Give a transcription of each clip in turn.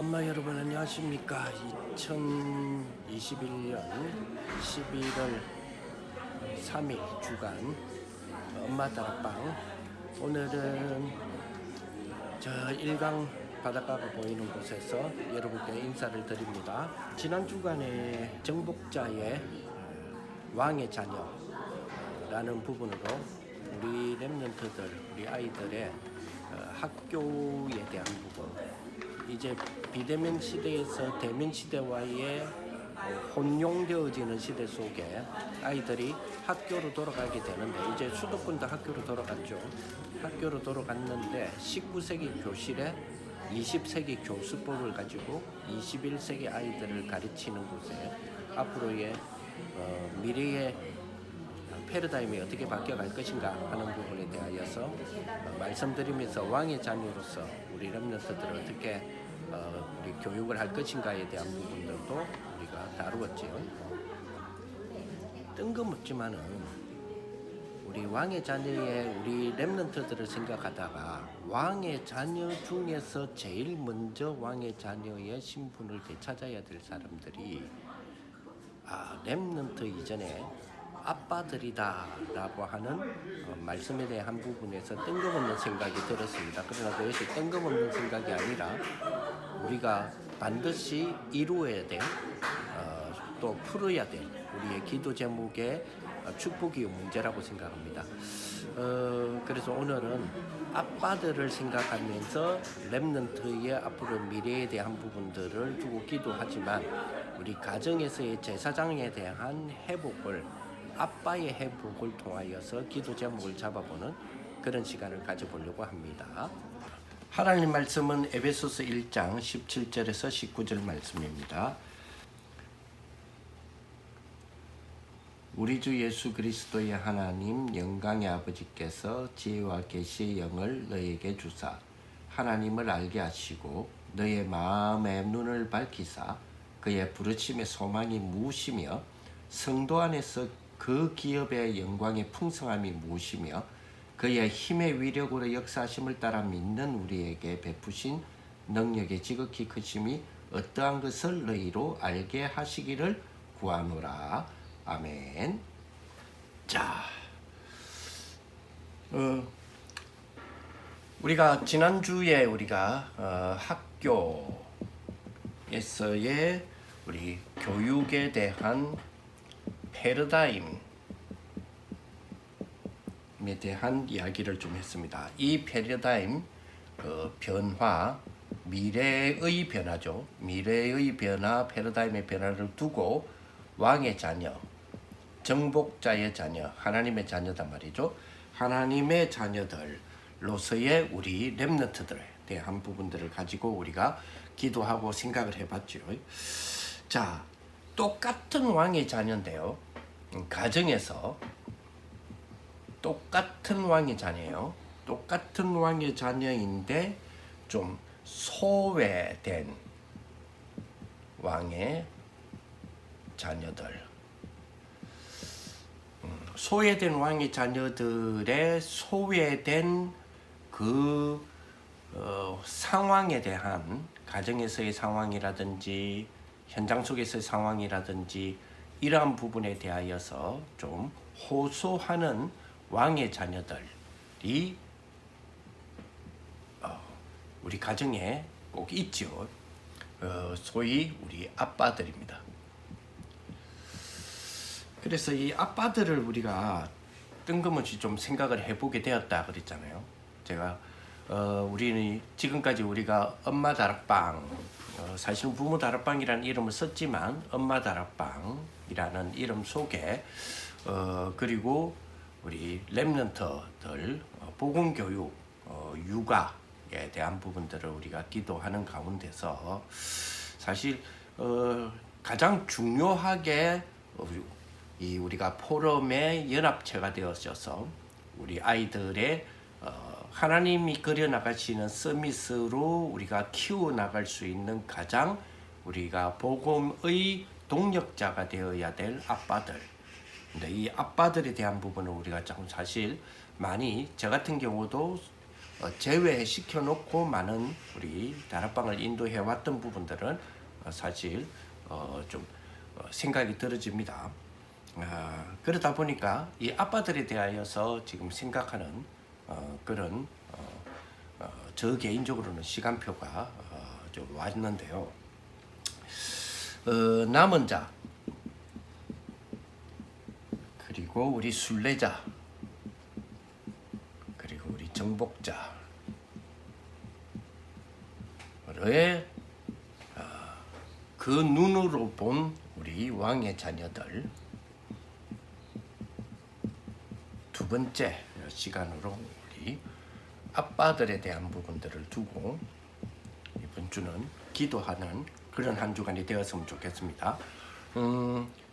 엄마 여러분 안녕하십니까. 2021년 11월 3일 주간 엄마 다락방. 오늘은 저 일강 바닷가가 보이는 곳에서 여러분께 인사를 드립니다. 지난 주간에 정복자의 왕의 자녀라는 부분으로 우리 랩런트들, 우리 아이들의 학교에 대한 부분, 이제 비대면 시대에서 대면 시대와의 혼용되어지는 시대 속에 아이들이 학교로 돌아가게 되는데, 이제 수도권도 학교로 돌아갔죠. 학교로 돌아갔는데 19세기 교실에 20세기 교수법을 가지고 21세기 아이들을 가르치는 곳에 앞으로의 미래의 패러다임이 어떻게 바뀌어갈 것인가 하는 부분에 대하여서 말씀드리면서 왕의 자녀로서 우리 렘넌트들을 어떻게 우리 교육을 할 것인가에 대한 부분들도 우리가 다루었지요. 뜬금없지만은 우리 왕의 자녀의 우리 렘넌트들을 생각하다가 왕의 자녀 중에서 제일 먼저 왕의 자녀의 신분을 되찾아야 될 사람들이 렘넌트 이전에 아빠들이다 라고 하는 말씀에 대한 부분에서 뜬금없는 생각이 들었습니다. 그러나 그것이 뜬금없는 생각이 아니라 우리가 반드시 이루어야 될, 또 풀어야 될 우리의 기도 제목의 축복의 문제라고 생각합니다. 그래서 오늘은 아빠들을 생각하면서 렘넌트의 앞으로 미래에 대한 부분들을 두고 기도하지만, 우리 가정에서의 제사장에 대한 회복을, 아빠의 회복을 통하여서 기도 제목을 잡아보는 그런 시간을 가져보려고 합니다. 하나님 말씀은 에베소서 1장 17절에서 19절 말씀입니다. 우리 주 예수 그리스도의 하나님 영광의 아버지께서 지혜와 계시의 영을 너에게 주사 하나님을 알게 하시고 너의 마음의 눈을 밝히사 그의 부르심의 소망이 무엇이며 성도 안에서 그 기업의 영광의 풍성함이 무엇이며 그의 힘의 위력으로 역사하심을 따라 믿는 우리에게 베푸신 능력의 지극히 크심이 어떠한 것을 너희로 알게 하시기를 구하노라. 아멘. 자, 우리가 지난주에 우리가 학교에서의 우리 교육에 대한 패러다임에 대한 이야기를 좀 했습니다. 이 패러다임 변화, 미래의 변화죠. 미래의 변화, 패러다임의 변화를 두고 왕의 자녀, 정복자의 자녀, 하나님의 자녀단 말이죠. 하나님의 자녀들로서의 우리 렘넌트들에 대한 부분들을 가지고 우리가 기도하고 생각을 해봤죠. 자, 똑같은 왕의 자녀인데요. 가정에서 똑같은 왕의 자녀예요. 똑같은 왕의 자녀인데 좀 소외된 왕의 자녀들. 소외된 왕의 자녀들의 소외된 그 상황에 대한, 가정에서의 상황이라든지 현장 속에서의 상황이라든지 이러한 부분에 대하여서 좀 호소하는 왕의 자녀들이 우리 가정에 꼭 있죠. 소위 우리 아빠들입니다. 그래서 이 아빠들을 우리가 뜬금없이 좀 생각을 해보게 되었다 그랬잖아요. 제가 우리는 지금까지 우리가 엄마 다락방, 사실은 부모 다락방이라는 이름을 썼지만 엄마 다락방이라는 이름 속에 그리고 우리 렘넌트들 복음교육, 육아에 대한 부분들을 우리가 기도하는 가운데서 사실 가장 중요하게 우리가 포럼의 연합체가 되어져서 우리 아이들의 하나님이 그려나가시는 서밋으로 우리가 키워나갈 수 있는 가장 우리가 복음의 동력자가 되어야 될 아빠들. 근데 이 아빠들에 대한 부분은 우리가 좀 사실 많이, 저 같은 경우도 제외시켜 놓고 많은 우리 다락방을 인도해 왔던 부분들은 사실 좀 생각이 들어집니다. 그러다 보니까 이 아빠들에 대하여서 지금 생각하는 그런 저 개인적으로는 시간표가 좀 왔는데요. 남은 자, 그리고 우리 순례자, 그리고 우리 정복자의 그 눈으로 본 우리 왕의 자녀들, 두 번째 시간으로 우리 아빠들에 대한 부분들을 두고 이번 주는 기도하는 그런 한 주간이 되었으면 좋겠습니다.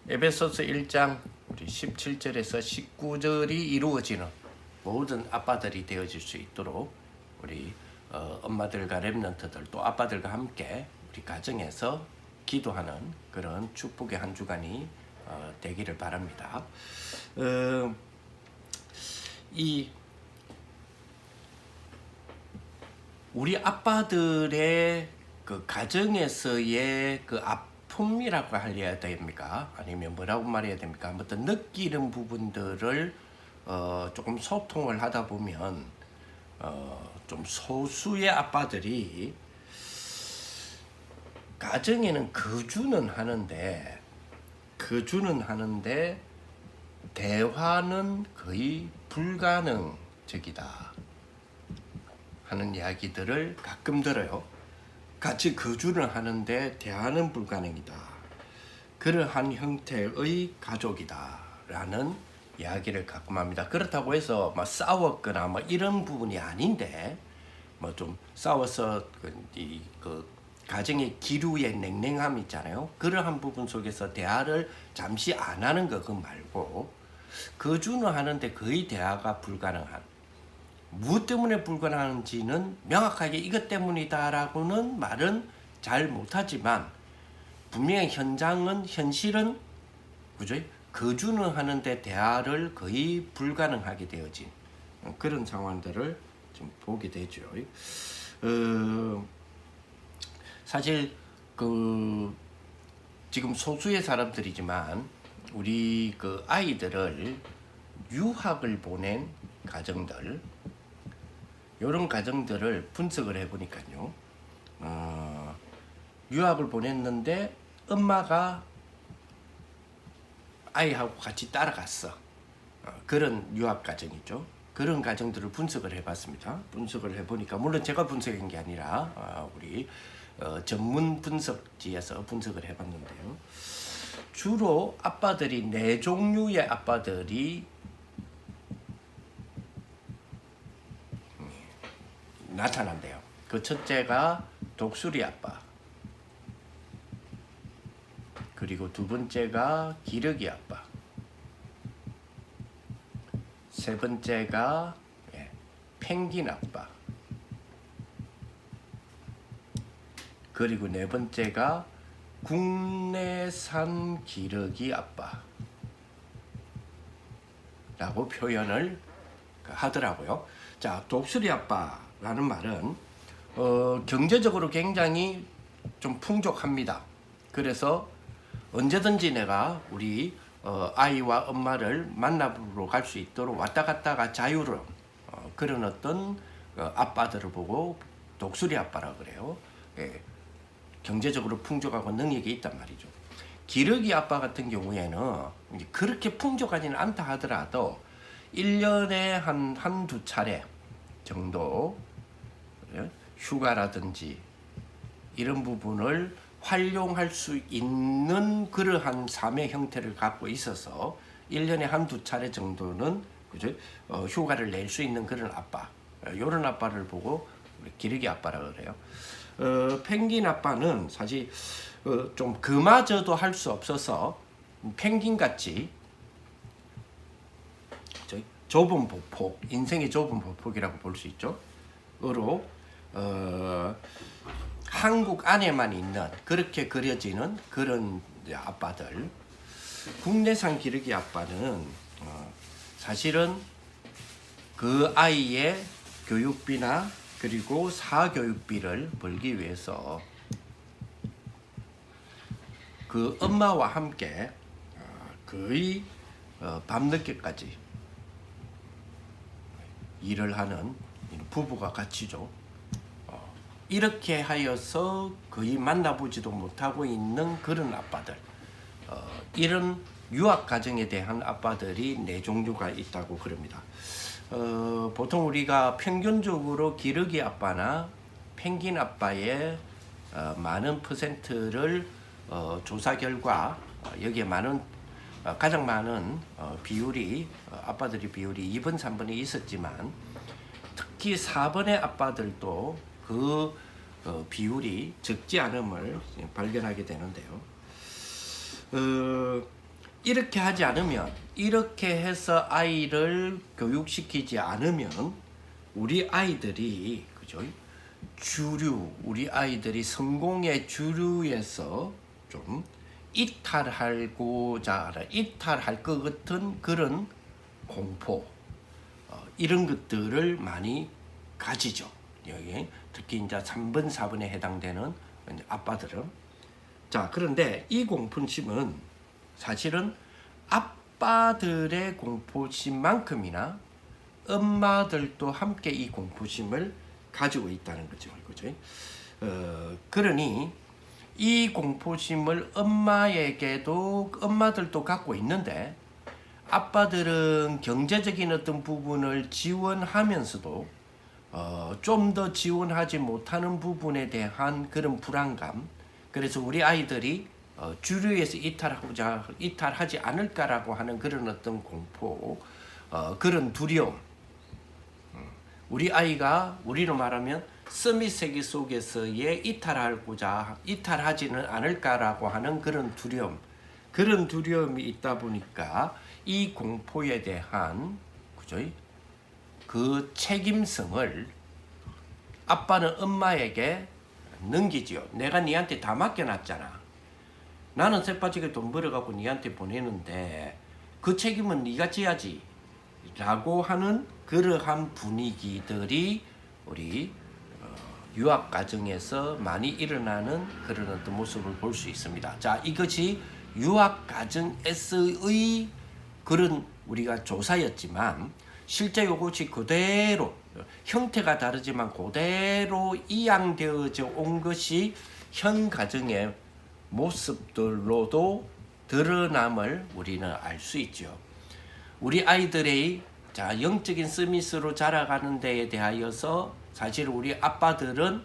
에베소서 1장 우리 17절에서 19절이 이루어지는 모든 아빠들이 되어질 수 있도록 우리 엄마들과 렘넌트들 또 아빠들과 함께 우리 가정에서 기도하는 그런 축복의 한 주간이 되기를 바랍니다. 이 우리 아빠들의 그 가정에서의 그 아픔이라고 해야 됩니까? 아니면 뭐라고 말해야 됩니까? 아무튼 느끼는 부분들을 조금 소통을 하다 보면 좀 소수의 아빠들이 가정에는 거주는 하는데 대화는 거의 불가능적이다 하는 이야기들을 가끔 들어요. 같이 거주는 하는데 대화는 불가능이다. 그러한 형태의 가족이다 라는 이야기를 가끔 합니다. 그렇다고 해서 막 싸웠거나 뭐 이런 부분이 아닌데 뭐 좀 싸워서 그 가정의 기류의 냉랭함 있잖아요. 그러한 부분 속에서 대화를 잠시 안 하는 거 말고 거주는 하는데 거의 대화가 불가능한, 무엇 때문에 불가능한지는 명확하게 이것 때문이다라고는 말은 잘 못하지만 분명히 현실은 그죠? 거주는 하는데 대화를 거의 불가능하게 되어진 그런 상황들을 좀 보게 되죠. 사실 그 지금 소수의 사람들이지만 우리 그 아이들을 유학을 보낸 가정들, 이런 가정들을 분석을 해보니까요, 유학을 보냈는데 엄마가 아이하고 같이 따라갔어. 그런 유학 가정이죠. 그런 가정들을 분석을 해봤습니다. 분석을 해보니까 물론 제가 분석한 게 아니라 우리 전문 분석지에서 분석을 해봤는데요. 주로 아빠들이 네 종류의 아빠들이 나타난대요. 그 첫째가 독수리 아빠, 그리고 두 번째가 기러기 아빠, 세 번째가 펭귄 아빠, 그리고 네 번째가 국내산 기러기 아빠 라고 표현을 하더라고요. 자, 독수리 아빠라는 말은 경제적으로 굉장히 좀 풍족합니다. 그래서 언제든지 내가 우리 아이와 엄마를 만나러 갈 수 있도록 왔다 갔다가 자유로운 그런 어떤 아빠들을 보고 독수리 아빠라 그래요. 예, 경제적으로 풍족하고 능력이 있단 말이죠. 기러기 아빠 같은 경우에는 그렇게 풍족하지는 않다 하더라도 1년에 한두 차례 정도 휴가라든지 이런 부분을 활용할 수 있는 그러한 삶의 형태를 갖고 있어서 1년에 한두 차례 정도는 그죠? 휴가를 낼 수 있는 그런 아빠, 이런 아빠를 보고 기러기 아빠라고 그래요. 펭귄 아빠는 사실 좀 그마저도 할 수 없어서 펭귄같이 좁은 보폭, 인생의 좁은 보폭이라고 볼 수 있죠. 으로 한국 안에만 있는 그렇게 그려지는 그런 아빠들. 국내산 기러기 아빠는 사실은 그 아이의 교육비나 그리고 사교육비를 벌기 위해서 그 엄마와 함께 거의 밤늦게까지 일을 하는 부부가 같이죠. 이렇게 하여서 거의 만나보지도 못하고 있는 그런 아빠들, 이런 유학 가정에 대한 아빠들이 네 종류가 있다고 그럽니다. 보통 우리가 평균적으로 기러기 아빠나 펭귄 아빠의 많은 퍼센트를 조사 결과 여기에 가장 많은 비율이 아빠들의 비율이 2번, 3번이 있었지만 특히 4번의 아빠들도 그 비율이 적지 않음을 발견하게 되는데요. 이렇게 하지 않으면, 이렇게 해서 아이를 교육시키지 않으면 우리 아이들이, 그죠? 우리 아이들이 성공의 주류에서 좀 이탈할 것 같은 그런 공포, 이런 것들을 많이 가지죠. 여기 특히 이제 3번, 4번에 해당되는 아빠들은. 자, 그런데 이 공포심은 사실은 아빠들의 공포심만큼이나 엄마들도 함께 이 공포심을 가지고 있다는 거죠. 그죠? 그러니 이 공포심을 엄마들도 갖고 있는데, 아빠들은 경제적인 어떤 부분을 지원하면서도 좀 더 지원하지 못하는 부분에 대한 그런 불안감, 그래서 우리 아이들이 주류에서 이탈하지 않을까라고 하는 그런 어떤 공포, 그런 두려움, 우리 아이가 우리로 말하면 서밋 세계 속에서의 이탈하지는 않을까라고 하는 그런 두려움이 있다 보니까 이 공포에 대한, 그죠? 그 책임성을 아빠는 엄마에게 넘기지요. 내가 니한테 다 맡겨놨잖아. 나는 쇠빠지게 돈 벌어갖고 니한테 보내는데 그 책임은 니가 져야지 라고 하는 그러한 분위기들이 우리 유학 가정에서 많이 일어나는 그런 어떤 모습을 볼 수 있습니다. 자, 이것이 유학 가정에서의 그런 우리가 조사였지만, 실제 이것이 그대로 형태가 다르지만 그대로 이양되어져 온 것이 현 가정의 모습들로도 드러남을 우리는 알 수 있죠. 우리 아이들의 영적인 서밋으로 자라가는 데에 대하여서 사실 우리 아빠들은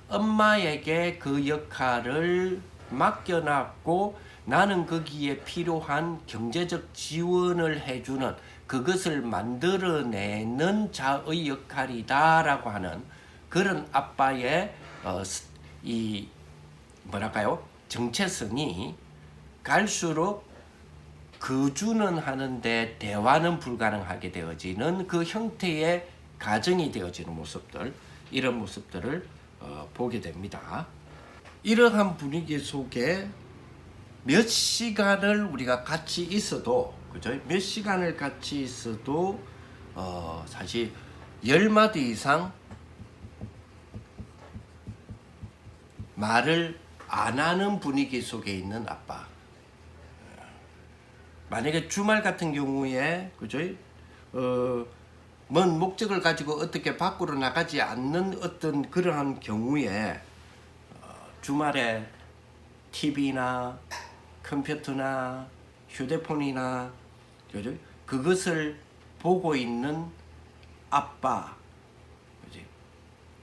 엄마에게 그 역할을 맡겨놨고, 나는 거기에 필요한 경제적 지원을 해주는, 그것을 만들어내는 자의 역할이다라고 하는 그런 아빠의 이 정체성이 갈수록 거주는 하는데 대화는 불가능하게 되어지는 그 형태의 가정이 되어지는 모습들, 이런 모습들을 보게 됩니다. 이러한 분위기 속에 몇 시간을 우리가 같이 있어도, 그죠? 몇 시간을 같이 있어도 사실 10마디 이상 말을 안 하는 분위기 속에 있는 아빠. 만약에 주말 같은 경우에, 그죠? 뭔 목적을 가지고 어떻게 밖으로 나가지 않는 어떤 그러한 경우에 주말에 TV나 컴퓨터나 휴대폰이나, 그죠? 그것을 보고 있는 아빠, 그죠?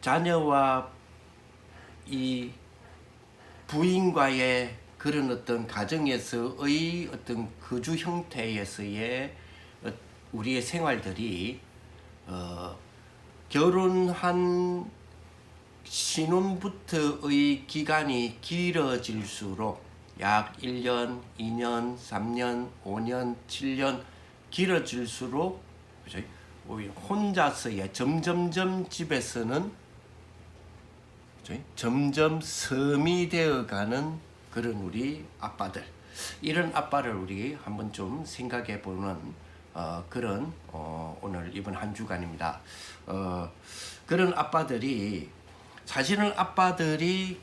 자녀와 이 부인과의 그런 어떤 가정에서의 어떤 거주 형태에서의 우리의 생활들이 결혼한 신혼부터의 기간이 길어질수록 약 1년, 2년, 3년, 5년, 7년 길어질수록, 그죠? 혼자서의 점점점 집에서는, 그죠? 점점 섬이 되어가는 그런 우리 아빠들, 이런 아빠를 우리 한번 좀 생각해 보는 그런 오늘 이번 한 주간입니다. 그런 아빠들이 사실은 아빠들이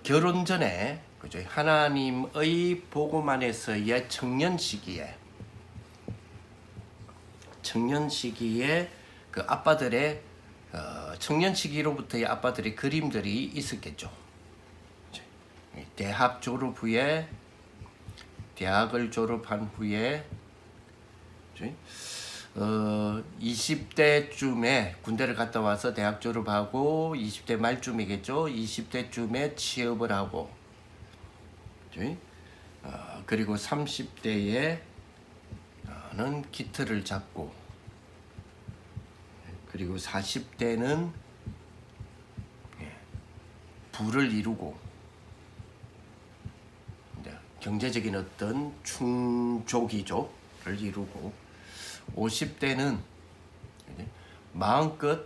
결혼 전에 그죠? 하나님의 복음 안에서의 청년 시기에 그 아빠들의 청년 시기로부터의 아빠들의 그림들이 있었겠죠. 대학을 졸업한 후에 20대쯤에 군대를 갔다 와서 대학 졸업하고 20대 말쯤이겠죠. 20대쯤에 취업을 하고 그리고 30대에는 기틀을 잡고 그리고 40대는 부를 이루고 경제적인 어떤 충족이죠를 이루고 50대는 마음껏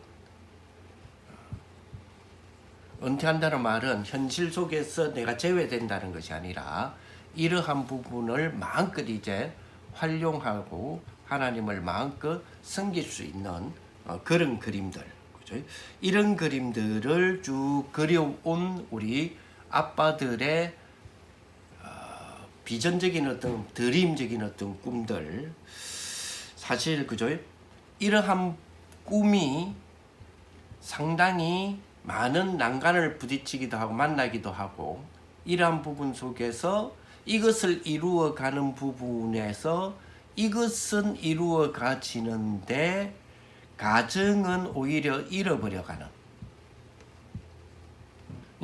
은퇴한다는 말은 현실 속에서 내가 제외된다는 것이 아니라 이러한 부분을 마음껏 이제 활용하고 하나님을 마음껏 섬길 수 있는 그런 그림들, 그죠? 이런 그림들을 쭉 그려온 우리 아빠들의 비전적인 어떤 드림적인 어떤 꿈들, 사실 그죠? 이러한 꿈이 상당히 많은 난관을 부딪히기도 하고 만나기도 하고 이러한 부분 속에서 이것을 이루어가는 부분에서 이것은 이루어가지는데 가정은 오히려 잃어버려가는.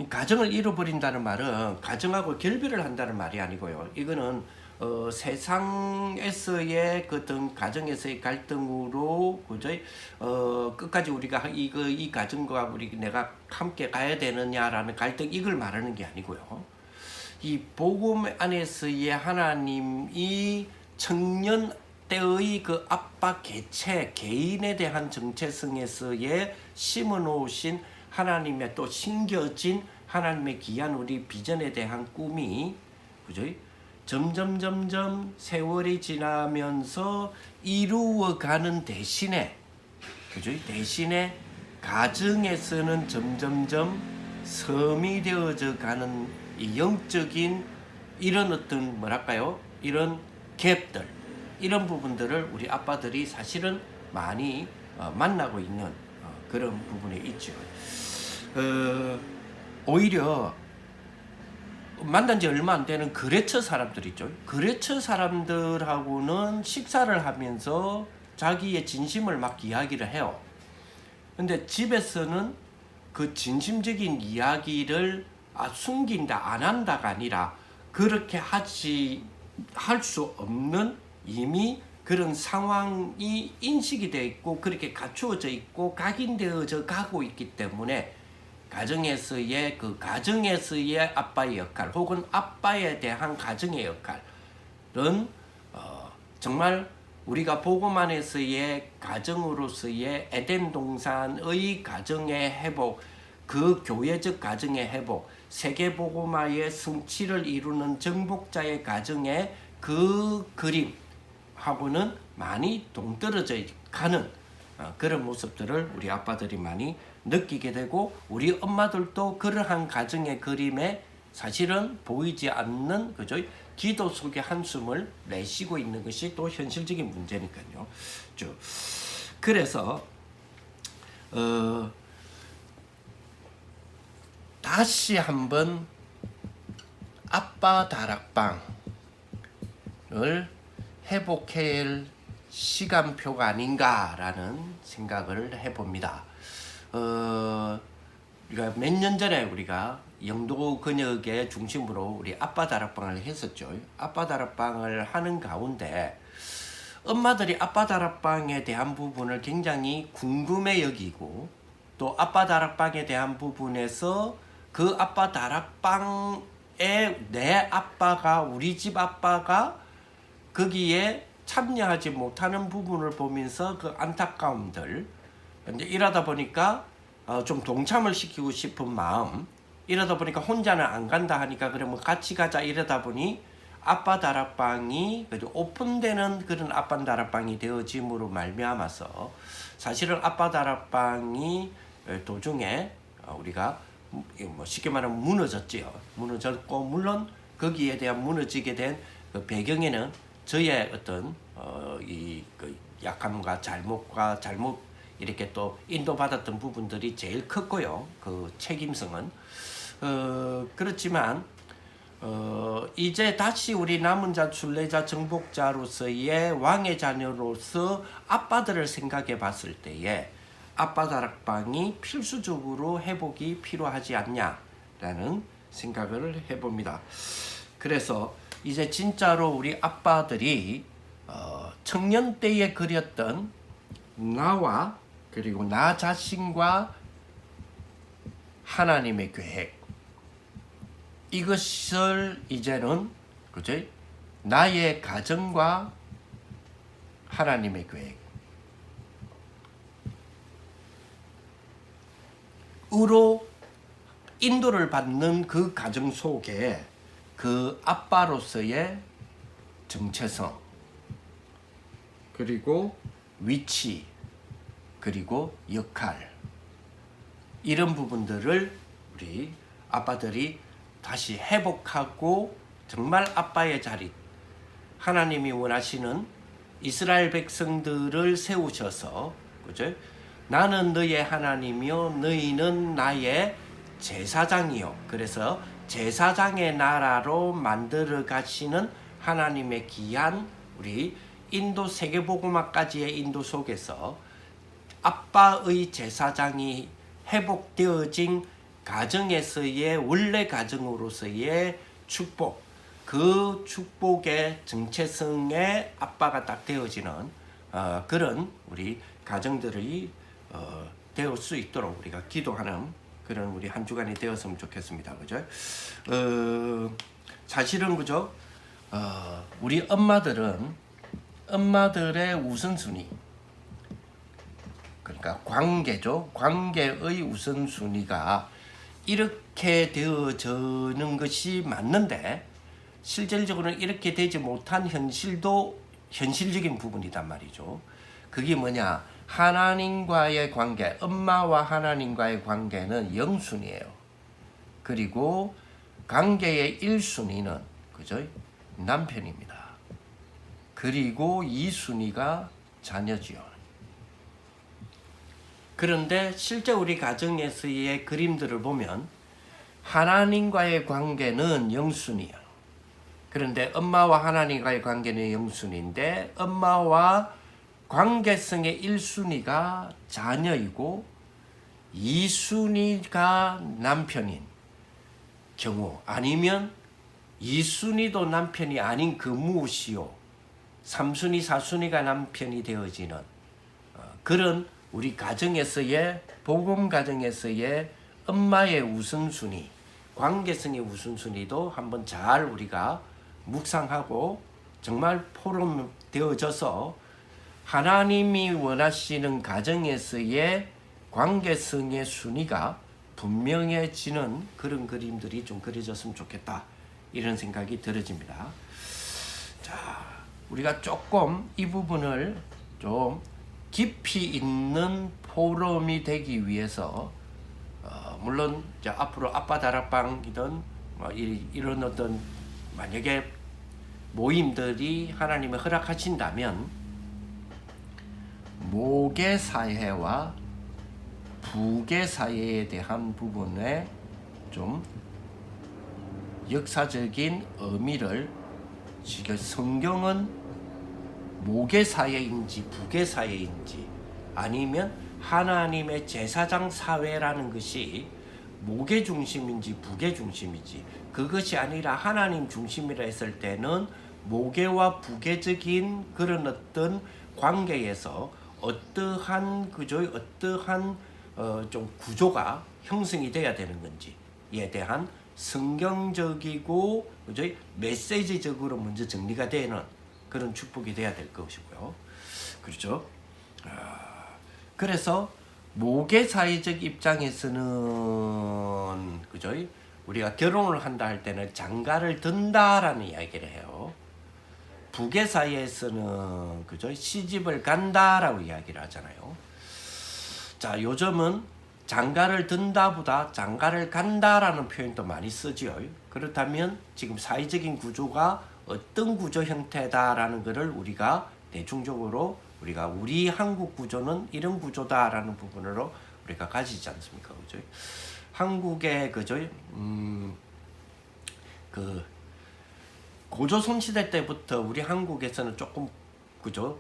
가정을 잃어버린다는 말은 가정하고 결별을 한다는 말이 아니고요. 이거는 세상에서의 그 어떤 가정에서의 갈등으로 그죠? 끝까지 우리가 이 가정과 우리 내가 함께 가야 되느냐라는 갈등 이걸 말하는 게 아니고요. 이 복음 안에서의 하나님이 청년 때의 그 아빠 개체 개인에 대한 정체성에서의 심어 놓으신 하나님의 또 심겨진 하나님의 귀한 우리 비전에 대한 꿈이 그죠? 점점 세월이 지나면서 이루어가는 대신에 그죠? 대신에 가정에서는 점점 섬이 되어져 가는 이 영적인 이런 어떤 뭐랄까요? 이런 갭들 이런 부분들을 우리 아빠들이 사실은 많이 만나고 있는 그런 부분에 있죠. 오히려 만난 지 얼마 안 되는 거래처 사람들 있죠. 거래처 사람들하고는 식사를 하면서 자기의 진심을 막 이야기를 해요. 근데 집에서는 그 진심적인 이야기를 숨긴다, 안 한다가 아니라 그렇게 할 수 없는 이미 그런 상황이 인식이 되어 있고 그렇게 갖추어져 있고 각인되어져 가고 있기 때문에 가정에서의 아빠의 역할 혹은 아빠에 대한 가정의 역할은 정말 우리가 복음 안에서의 가정으로서의 에덴 동산의 가정의 회복, 그 교회적 가정의 회복, 세계 복음화의 성취를 이루는 정복자의 가정의 그 그림하고는 많이 동떨어져 가는 그런 모습들을 우리 아빠들이 많이 느끼게 되고 우리 엄마들도 그러한 가정의 그림에 사실은 보이지 않는 그죠? 기도 속에 한숨을 내쉬고 있는 것이 또 현실적인 문제니까요. 그래서 다시 한번 아빠 다락방을 회복해야 할 시간표가 아닌가라는 생각을 해봅니다. 우리가 몇 년 전에 우리가 영도 근역의 중심으로 우리 아빠 다락방을 했었죠. 아빠 다락방을 하는 가운데 엄마들이 아빠 다락방에 대한 부분을 굉장히 궁금해 여기고 또 아빠 다락방에 대한 부분에서 그 아빠 다락방에 내 아빠가 우리 집 아빠가 거기에 참여하지 못하는 부분을 보면서 그 안타까움들 이제 이러다 보니까 좀 동참을 시키고 싶은 마음 이러다 보니까 혼자는 안 간다 하니까 그러면 같이 가자 이러다 보니 아빠 다락방이 오픈되는 그런 아빠 다락방이 되어짐으로 말미암아서 사실은 아빠 다락방이 도중에 우리가 쉽게 말하면 무너졌지요. 무너졌고 물론 거기에 대한 무너지게 된 그 배경에는 저의 어떤 그 약함과 잘못 이렇게 또 인도받았던 부분들이 제일 컸고요. 그 책임성은 그렇지만 이제 다시 우리 남은 자 순례자 정복자로서의 왕의 자녀로서 아빠들을 생각해 봤을 때에 아빠 다락방이 필수적으로 회복이 필요하지 않냐라는 생각을 해봅니다. 그래서 이제 진짜로 우리 아빠들이 청년 때에 그렸던 나와 그리고 나 자신과 하나님의 계획, 이것을 이제는 그죠? 나의 가정과 하나님의 계획 으로 인도를 받는 그 가정 속에 그 아빠로서의 정체성 그리고 위치 그리고 역할, 이런 부분들을 우리 아빠들이 다시 회복하고 정말 아빠의 자리, 하나님이 원하시는 이스라엘 백성들을 세우셔서 그죠? 나는 너의 하나님이요 너희는 나의 제사장이요. 그래서 제사장의 나라로 만들어 가시는 하나님의 귀한 우리 인도 세계복음화까지의 인도 속에서 아빠의 제사장이 회복되어진 가정에서의 원래 가정으로서의 축복, 그 축복의 정체성의 아빠가 딱 되어지는 그런 우리 가정들이 되올 수 있도록 우리가 기도하는 그런 우리 한 주간이 되었으면 좋겠습니다. 그죠? 사실은 그죠? 우리 엄마들의 우선순위, 그러니까 관계죠. 관계의 우선순위가 이렇게 되어지는 것이 맞는데 실질적으로는 이렇게 되지 못한 현실도 현실적인 부분이단 말이죠. 그게 뭐냐? 하나님과의 관계, 엄마와 하나님과의 관계는 0순위예요. 그리고 관계의 1순위는 그죠? 남편입니다. 그리고 2순위가 자녀지요. 그런데 실제 우리 가정에서의 그림들을 보면 하나님과의 관계는 0순위야. 그런데 엄마와 하나님과의 관계는 0순위인데 엄마와 관계성의 1순위가 자녀이고 2순위가 남편인 경우, 아니면 2순위도 남편이 아닌 그 무엇이요 3순위 4순위가 남편이 되어지는 그런 우리 가정에서의 복음 가정에서의 엄마의 우선순위, 관계성의 우선순위도 한번 잘 우리가 묵상하고 정말 포럼되어져서 하나님이 원하시는 가정에서의 관계성의 순위가 분명해지는 그런 그림들이 좀 그려졌으면 좋겠다, 이런 생각이 들어집니다. 자, 우리가 조금 이 부분을 좀 깊이 있는 포럼이 되기 위해서 물론 이제 앞으로 아빠 다락방이든 이런 어떤 만약에 모임들이 하나님이 허락하신다면 모계 사회와 부계 사회에 대한 부분에 좀 역사적인 의미를, 지금 성경은 모계 사회인지 부계 사회인지 아니면 하나님의 제사장 사회라는 것이 모계 중심인지 부계 중심인지, 그것이 아니라 하나님 중심이라 했을 때는 모계와 부계적인 그런 어떤 관계에서 어떠한 좀 구조가 형성이 돼야 되는 건지에 대한 성경적이고 그죠? 메시지적으로 먼저 정리가 되는 그런 축복이 돼야 될 것이고요. 그렇죠? 그래서 모계 사회적 입장에서는 그죠? 우리가 결혼을 한다 할 때는 장가를 든다라는 이야기를 해요. 부계사에서는 그죠? 시집을 간다라고 이야기를 하잖아요. 자, 요즘은 장가를 든다보다 장가를 간다라는 표현도 많이 쓰지요. 그렇다면 지금 사회적인 구조가 어떤 구조 형태다라는 것을 우리가 대충적으로 우리가 우리 한국 구조는 이런 구조다라는 부분으로 우리가 가지지 않습니까? 그죠? 한국의 그죠? 그 고조선 시대 때부터 우리 한국에서는 조금 그죠?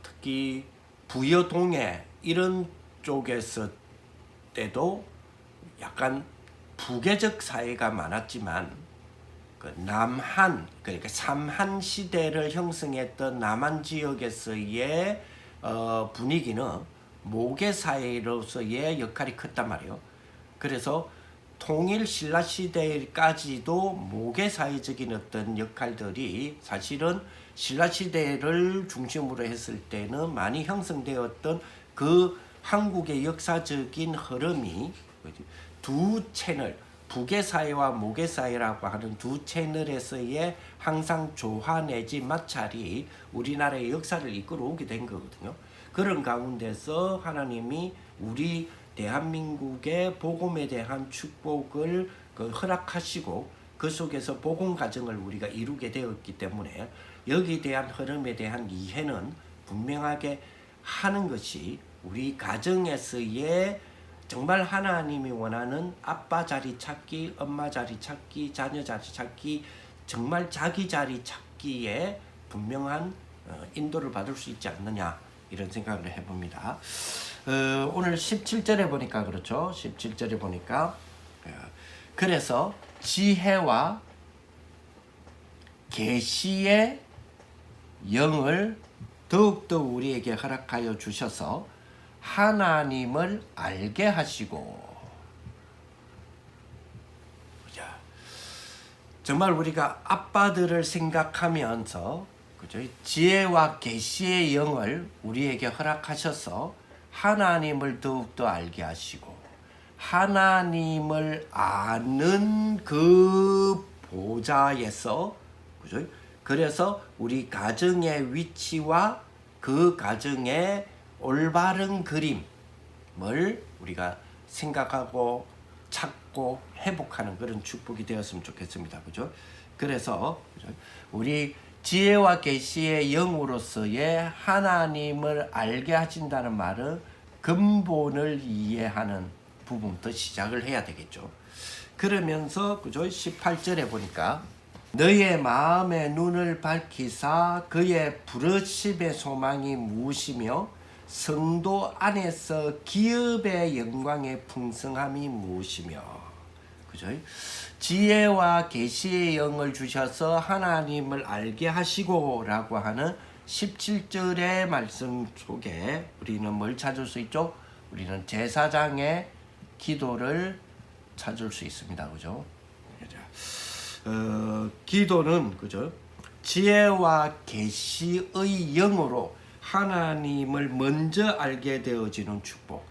특히 부여 동해 이런 쪽에서 때도 약간 부계적 사회가 많았지만 그 남한 그러니까 삼한 시대를 형성했던 남한 지역에서의 분위기는 모계 사회로서의 역할이 컸단 말이에요. 그래서 통일 신라 시대까지도 모계 사회적인 어떤 역할들이 사실은 신라 시대를 중심으로 했을 때는 많이 형성되었던 그 한국의 역사적인 흐름이 두 채널 북의 사회와 목의 사회라고 하는 두 채널에서의 항상 조화 내지 마찰이 우리나라의 역사를 이끌어오게 된 거거든요. 그런 가운데서 하나님이 우리 대한민국의 복음에 대한 축복을 허락하시고 그 속에서 복음 가정을 우리가 이루게 되었기 때문에 여기에 대한 흐름에 대한 이해는 분명하게 하는 것이 우리 가정에서의 정말 하나님이 원하는 아빠 자리 찾기, 엄마 자리 찾기, 자녀 자리 찾기, 정말 자기 자리 찾기에 분명한 인도를 받을 수 있지 않느냐 이런 생각을 해봅니다. 오늘 17절에 보니까 그렇죠. 17절에 보니까 그래서 지혜와 계시의 영을 더욱더 우리에게 허락하여 주셔서 하나님을 알게 하시고 정말 우리가 아빠들을 생각하면서 그죠? 지혜와 계시의 영을 우리에게 허락하셔서 하나님을 더욱더 알게 하시고 하나님을 아는 그 보좌에서 그죠? 그래서 우리 가정의 위치와 그 가정의 올바른 그림을 우리가 생각하고 찾고 회복하는 그런 축복이 되었으면 좋겠습니다. 그죠? 그래서 우리 지혜와 계시의 영으로서의 하나님을 알게 하신다는 말은 근본을 이해하는 부분부터 시작을 해야 되겠죠. 그러면서 그죠? 18절에 보니까 너의 마음의 눈을 밝히사 그의 부르심의 소망이 무엇이며 성도 안에서 기업의 영광의 풍성함이 무엇이며 그죠? 지혜와 계시의 영을 주셔서 하나님을 알게 하시고 라고 하는 17절의 말씀 속에 우리는 뭘 찾을 수 있죠? 우리는 제사장의 기도를 찾을 수 있습니다. 그죠? 기도는 그죠? 지혜와 계시의 영으로 하나님을 먼저 알게 되어지는 축복.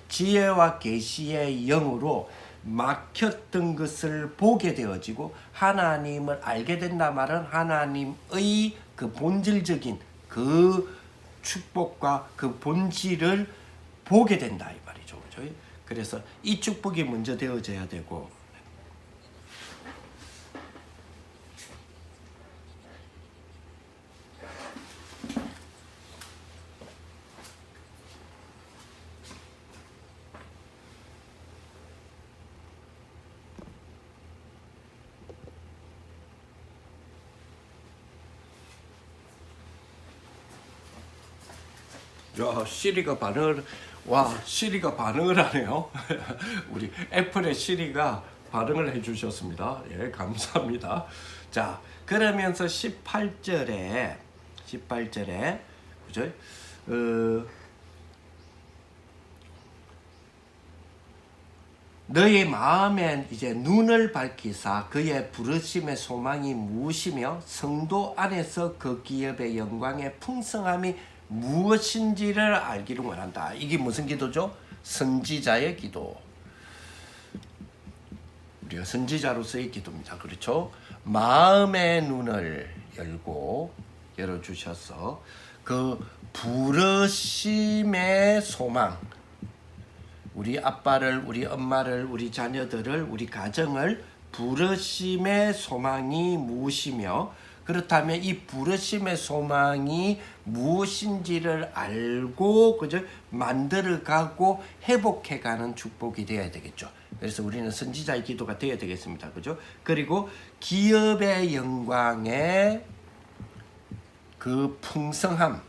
지혜와 계시의 영으로 막혔던 것을 보게 되어지고 하나님을 알게 된다 말은 하나님의 그 본질적인 그 축복과 그 본질을 보게 된다 이 말이죠. 그죠? 그래서 이 축복이 먼저 되어져야 되고 야, 시리가 반응을 하네요. 우리 애플의 시리가 반응을 해주셨습니다. 예, 감사합니다. 자, 그러면서 18절에 그죠? 너의 마음에 이제 눈을 밝히사 그의 부르심의 소망이 무엇이며 성도 안에서 그 기업의 영광의 풍성함이 무엇인지를 알기를 원한다. 이게 무슨 기도죠? 선지자의 기도. 우리가 선지자로서의 기도입니다. 그렇죠? 마음의 눈을 열어주셔서 그 부르심의 소망, 우리 아빠를, 우리 엄마를, 우리 자녀들을, 우리 가정을 부르심의 소망이 무엇이며, 그렇다면 이 부르심의 소망이 무엇인지를 알고 그저 만들어가고 회복해가는 축복이 되어야 되겠죠. 그래서 우리는 선지자의 기도가 되어야 되겠습니다. 그죠? 그리고 기업의 영광의 그 풍성함이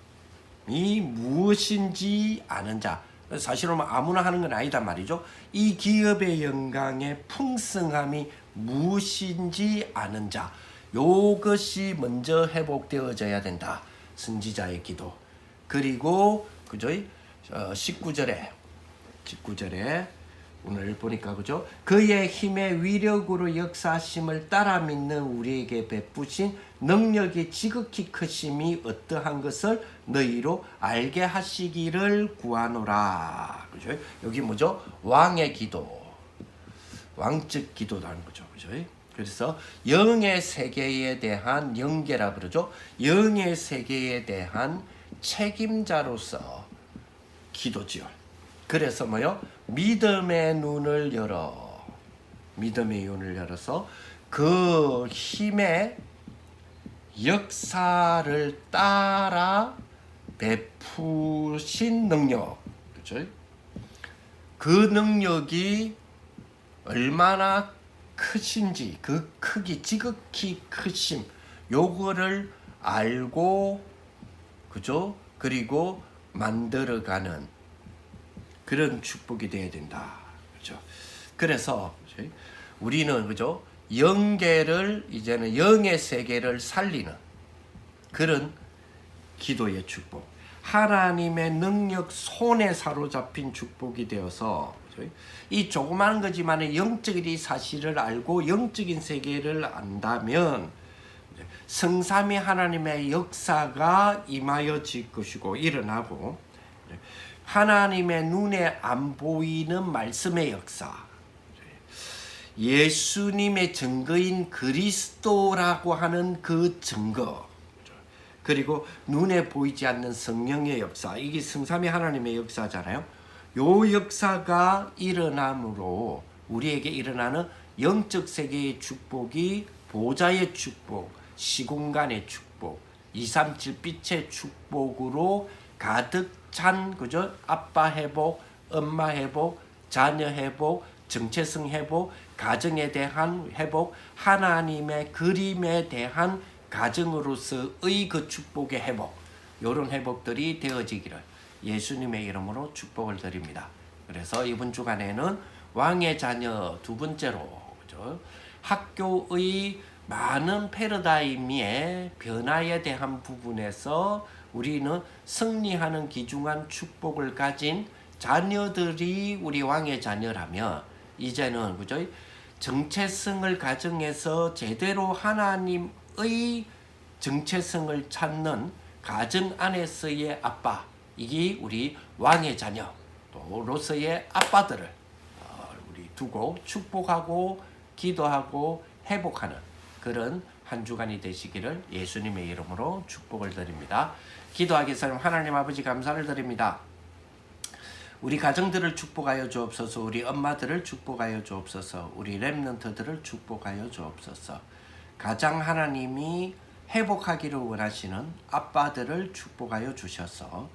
무엇인지 아는 자. 사실은 아무나 하는 건 아니다 말이죠. 이 기업의 영광의 풍성함이 무엇인지 아는 자. 요것이 먼저 회복되어져야 된다. 선지자의 기도. 그리고 그죠? 19절에 오늘 보니까 그죠? 그의 힘의 위력으로 역사하심을 따라 믿는 우리에게 베푸신 능력이 지극히 크심이 어떠한 것을 너희로 알게 하시기를 구하노라. 그죠? 여기 뭐죠? 왕의 기도. 왕적 기도라는 거죠. 그죠? 그래서 영의 세계에 대한 영계라 그러죠. 영의 세계에 대한 책임자로서 기도지요. 그래서 뭐요? 믿음의 눈을 열어서 그 힘의 역사를 따라 베푸신 능력, 그렇죠? 그 능력이 얼마나 크신지, 그 크기, 지극히 크심, 요거를 알고, 그죠? 그리고 만들어가는 그런 축복이 되어야 된다. 그죠? 그래서 우리는 그죠? 영계를 이제는 영의 세계를 살리는 그런 기도의 축복. 하나님의 능력 손에 사로잡힌 축복이 되어서 이 조그마한 거지만 영적인 사실을 알고 영적인 세계를 안다면 성삼위 하나님의 역사가 임하여질 것이고 일어나고, 하나님의 눈에 안 보이는 말씀의 역사, 예수님의 증거인 그리스도라고 하는 그 증거, 그리고 눈에 보이지 않는 성령의 역사, 이게 성삼위 하나님의 역사잖아요. 요 역사가 일어남으로 우리에게 일어나는 영적 세계의 축복이 보좌의 축복, 시공간의 축복, 237 빛의 축복으로 가득 찬, 그죠? 아빠 회복, 엄마 회복, 자녀 회복, 정체성 회복, 가정에 대한 회복, 하나님의 그림에 대한 가정으로서의 그 축복의 회복, 이런 회복들이 되어지기를 예수님의 이름으로 축복을 드립니다. 그래서 이번 주간에는 왕의 자녀 두 번째로, 그죠? 학교의 많은 패러다임의 변화에 대한 부분에서 우리는 승리하는 귀중한 축복을 가진 자녀들이 우리 왕의 자녀라면, 이제는 그죠? 정체성을 가정에서 제대로 하나님의 정체성을 찾는 가정 안에서의 아빠, 이게 우리 왕의 자녀로서의 아빠들을 우리 두고 축복하고 기도하고 회복하는 그런 한 주간이 되시기를 예수님의 이름으로 축복을 드립니다. 기도하겠습니다. 하나님 아버지 감사를 드립니다. 우리 가정들을 축복하여 주옵소서. 우리 엄마들을 축복하여 주옵소서. 우리 렘넌트들을 축복하여 주옵소서. 가장 하나님이 회복하기를 원하시는 아빠들을 축복하여 주셔서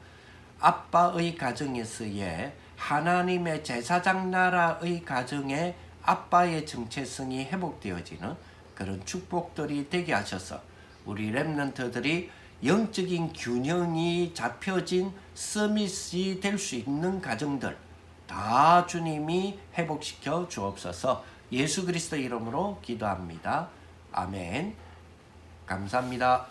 아빠의 가정에서의 하나님의 제사장 나라의 가정의 아빠의 정체성이 회복되어지는 그런 축복들이 되게 하셔서 우리 렘넌트들이 영적인 균형이 잡혀진 서밋이 될 수 있는 가정들 다 주님이 회복시켜 주옵소서. 예수 그리스도 이름으로 기도합니다. 아멘. 감사합니다.